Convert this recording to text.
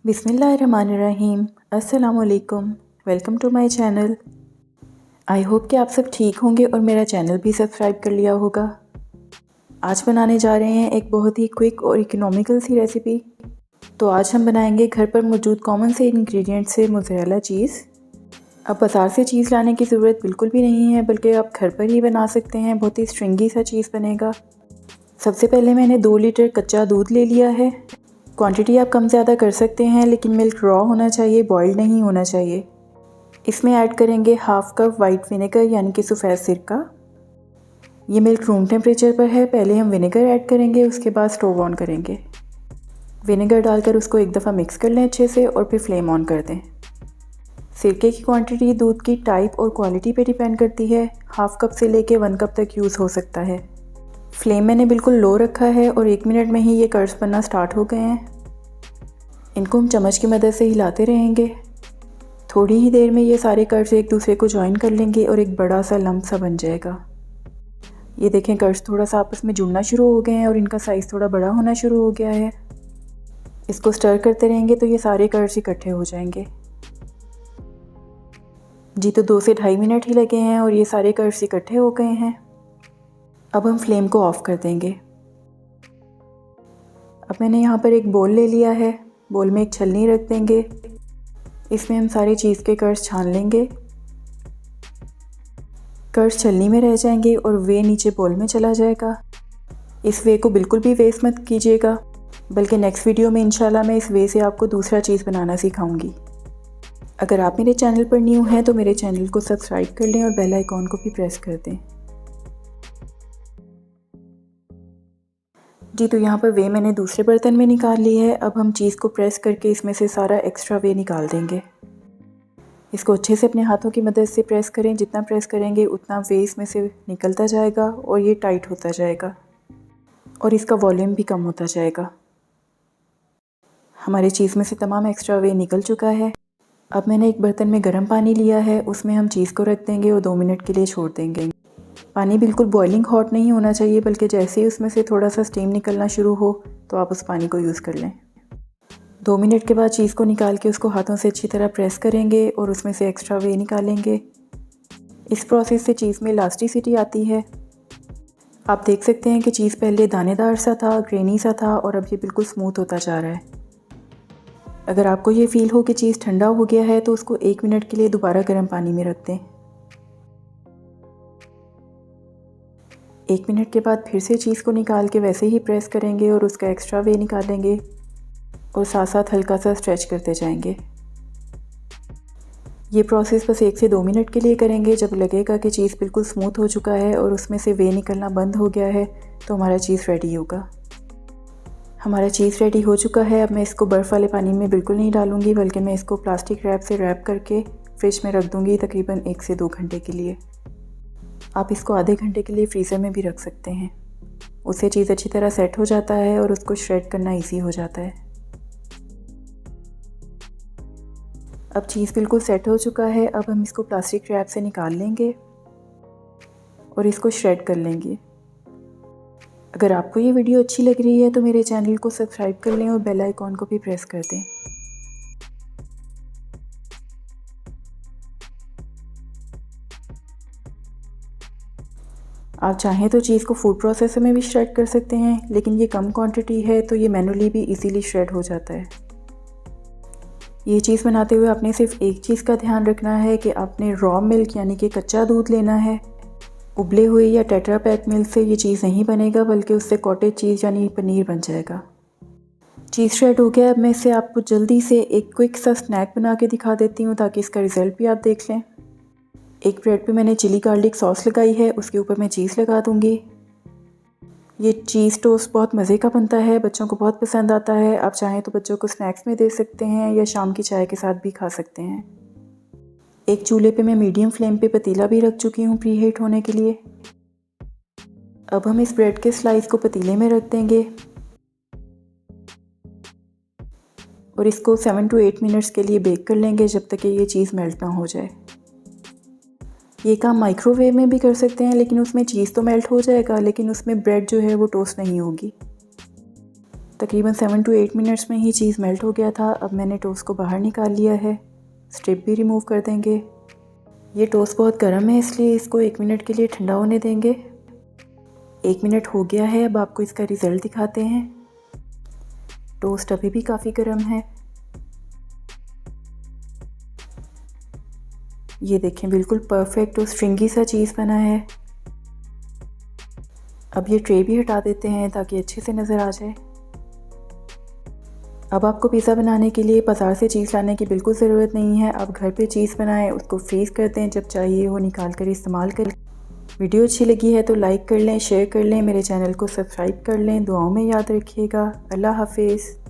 बिस्मिल्लाहिर्रहमानिर्रहीम। अस्सलाम वालेकुम। Welcome to my channel. I hope कि आप सब ठीक होंगे और मेरा चैनल भी सब्सक्राइब कर लिया होगा। आज बनाने जा रहे हैं एक बहुत ही क्विक और इकोनॉमिकल सी रेसिपी। तो आज हम बनाएंगे घर पर मौजूद कॉमन से इंग्रेडिएंट से मोज़रेला चीज़। अब बाज़ार से चीज़ लाने की ज़रूरत बिल्कुल भी नहीं है, बल्कि आप घर पर ही बना सकते हैं। बहुत ही स्ट्रिंगी सा चीज़ बनेगा। सबसे पहले मैंने 2 लीटर कच्चा दूध ले लिया है। क्वांटिटी आप कम ज़्यादा कर सकते हैं, लेकिन मिल्क रॉ होना चाहिए, बॉइल्ड नहीं होना चाहिए। इसमें ऐड करेंगे हाफ़ कप वाइट विनेगर यानी कि सफ़ेद सिरका। ये मिल्क रूम टेम्परेचर पर है। पहले हम विनेगर ऐड करेंगे, उसके बाद स्टोव ऑन करेंगे। विनेगर डालकर उसको एक दफ़ा मिक्स कर लें अच्छे से और फिर फ्लेम ऑन कर दें। सिरके की क्वांटिटी दूध की टाइप और क्वालिटी पे डिपेंड करती है। हाफ़ कप से लेके 1 कप तक यूज़ हो सकता है। फ्लेम मैंने बिल्कुल लो रखा है और 1 मिनट में ही ये कर्ड्स बनना स्टार्ट हो गए हैं। इनको हम चम्मच की मदद से हिलाते रहेंगे। थोड़ी ही देर में ये सारे कर्ड्स एक दूसरे को ज्वाइन कर लेंगे और एक बड़ा सा लम्प सा बन जाएगा। ये देखें, कर्ड्स थोड़ा सा आपस में जुड़ना शुरू हो गए हैं और इनका साइज़ थोड़ा बड़ा होना शुरू हो गया है। इसको स्टर करते रहेंगे तो ये सारे कर्ड्स इकट्ठे हो जाएंगे। जी, तो 2 से 2.5 मिनट ही लगे हैं और ये सारे कर्ड्स इकट्ठे हो गए हैं। अब हम फ्लेम को ऑफ़ कर देंगे। अब मैंने यहाँ पर एक बोल ले लिया है। बोल में एक छलनी रख देंगे। इसमें हम सारे चीज़ के कर्ड्स छान लेंगे। कर्ड्स छलनी में रह जाएंगे और वे नीचे बोल में चला जाएगा। इस वे को बिल्कुल भी वेस्ट मत कीजिएगा, बल्कि नेक्स्ट वीडियो में इंशाल्लाह मैं इस वे से आपको दूसरा चीज़ बनाना सिखाऊंगी। अगर आप मेरे चैनल पर न्यू हैं तो मेरे चैनल को सब्सक्राइब कर लें और बेल आइकॉन को भी प्रेस कर दें। जी, तो यहाँ पर वे मैंने दूसरे बर्तन में निकाल ली है। अब हम चीज़ को प्रेस करके इसमें से सारा एक्स्ट्रा वे निकाल देंगे। इसको अच्छे से अपने हाथों की मदद से प्रेस करें। जितना प्रेस करेंगे उतना वे इसमें से निकलता जाएगा और ये टाइट होता जाएगा और इसका वॉल्यूम भी कम होता जाएगा। हमारे चीज़ में से तमाम एक्स्ट्रा वे निकल चुका है। अब मैंने एक बर्तन में गर्म पानी लिया है, उसमें हम चीज़ को रख देंगे और 2 मिनट के लिए छोड़ देंगे। पानी बिल्कुल बॉइलिंग हॉट नहीं होना चाहिए, बल्कि जैसे ही उसमें से थोड़ा सा स्टीम निकलना शुरू हो तो आप उस पानी को यूज़ कर लें। 2 मिनट के बाद चीज़ को निकाल के उसको हाथों से अच्छी तरह प्रेस करेंगे और उसमें से एक्स्ट्रा वे निकालेंगे। इस प्रोसेस से चीज़ में इलास्टिसिटी आती है। आप देख सकते हैं कि चीज़ पहले दानेदार सा था, ग्रेनी सा था और अब ये बिल्कुल स्मूथ होता जा रहा है। अगर आपको ये फ़ील हो कि चीज़ ठंडा हो गया है तो उसको 1 मिनट के लिए दोबारा गर्म पानी में रख दें। 1 मिनट के बाद फिर से चीज़ को निकाल के वैसे ही प्रेस करेंगे और उसका एक्स्ट्रा वे निकालेंगे और साथ साथ हल्का सा स्ट्रेच करते जाएंगे। ये प्रोसेस बस 1 से 2 मिनट के लिए करेंगे। जब लगेगा कि चीज़ बिल्कुल स्मूथ हो चुका है और उसमें से वे निकलना बंद हो गया है तो हमारा चीज़ रेडी होगा। हमारा चीज़ रेडी हो चुका है। अब मैं इसको बर्फ़ वाले पानी में बिल्कुल नहीं डालूँगी, बल्कि मैं इसको प्लास्टिक रैप से रैप करके फ्रिज में रख दूँगी तकरीबन 1 से 2 घंटे के लिए। आप इसको आधे घंटे के लिए फ्रीज़र में भी रख सकते हैं। उससे चीज़ अच्छी तरह सेट हो जाता है और उसको श्रेड करना ईजी हो जाता है। अब चीज़ बिल्कुल सेट हो चुका है। अब हम इसको प्लास्टिक रैप से निकाल लेंगे और इसको श्रेड कर लेंगे। अगर आपको ये वीडियो अच्छी लग रही है तो मेरे चैनल को सब्सक्राइब कर लें और बेल आइकॉन को भी प्रेस कर दें। आप चाहें तो चीज़ को फूड प्रोसेसर में भी श्रेड कर सकते हैं, लेकिन ये कम क्वांटिटी है तो ये मैनुअली भी इजीली श्रेड हो जाता है। ये चीज़ बनाते हुए आपने सिर्फ एक चीज़ का ध्यान रखना है कि आपने रॉ मिल्क यानी कि कच्चा दूध लेना है। उबले हुए या टेट्रा पैक मिल्क से ये चीज़ नहीं बनेगा, बल्कि उससे कॉटेज चीज़ यानी पनीर बन जाएगा। चीज़ श्रेड हो गया। अब मैं इससे आपको जल्दी से एक क्विक सा स्नैक बना के दिखा देती हूँ ताकि इसका रिज़ल्ट भी आप देख लें। एक ब्रेड पे मैंने चिली गार्लिक सॉस लगाई है, उसके ऊपर मैं चीज़ लगा दूँगी। ये चीज़ टोस्ट बहुत मज़े का बनता है, बच्चों को बहुत पसंद आता है। आप चाहें तो बच्चों को स्नैक्स में दे सकते हैं या शाम की चाय के साथ भी खा सकते हैं। एक चूल्हे पे मैं मीडियम फ्लेम पे पतीला भी रख चुकी हूँ प्री हीट होने के लिए। अब हम इस ब्रेड के स्लाइस को पतीले में रख देंगे और इसको 7 to 8 मिनट्स के लिए बेक कर लेंगे, जब तक कि ये चीज़ मेल्ट ना हो जाए। ये काम माइक्रोवेव में भी कर सकते हैं, लेकिन उसमें चीज़ तो मेल्ट हो जाएगा, लेकिन उसमें ब्रेड जो है वो टोस्ट नहीं होगी। तकरीबन 7 to 8 मिनट्स में ही चीज़ मेल्ट हो गया था। अब मैंने टोस्ट को बाहर निकाल लिया है, स्ट्रिप भी रिमूव कर देंगे। ये टोस्ट बहुत गर्म है इसलिए इसको 1 मिनट के लिए ठंडा होने देंगे। 1 मिनट हो गया है, अब आपको इसका रिज़ल्ट दिखाते हैं। टोस्ट अभी भी काफ़ी गर्म है। ये देखें बिल्कुल परफेक्ट और स्ट्रिंगी सा चीज़ बना है। अब ये ट्रे भी हटा देते हैं ताकि अच्छे से नज़र आ जाए। अब आपको पिज़्ज़ा बनाने के लिए बाज़ार से चीज़ लाने की बिल्कुल ज़रूरत नहीं है। आप घर पे चीज़ बनाएं, उसको फ्रीज़ कर दें, जब चाहिए वो निकाल कर इस्तेमाल करें। वीडियो अच्छी लगी है तो लाइक कर लें, शेयर कर लें, मेरे चैनल को सब्सक्राइब कर लें। दुआओं में याद रखिएगा। अल्लाह हाफिज़।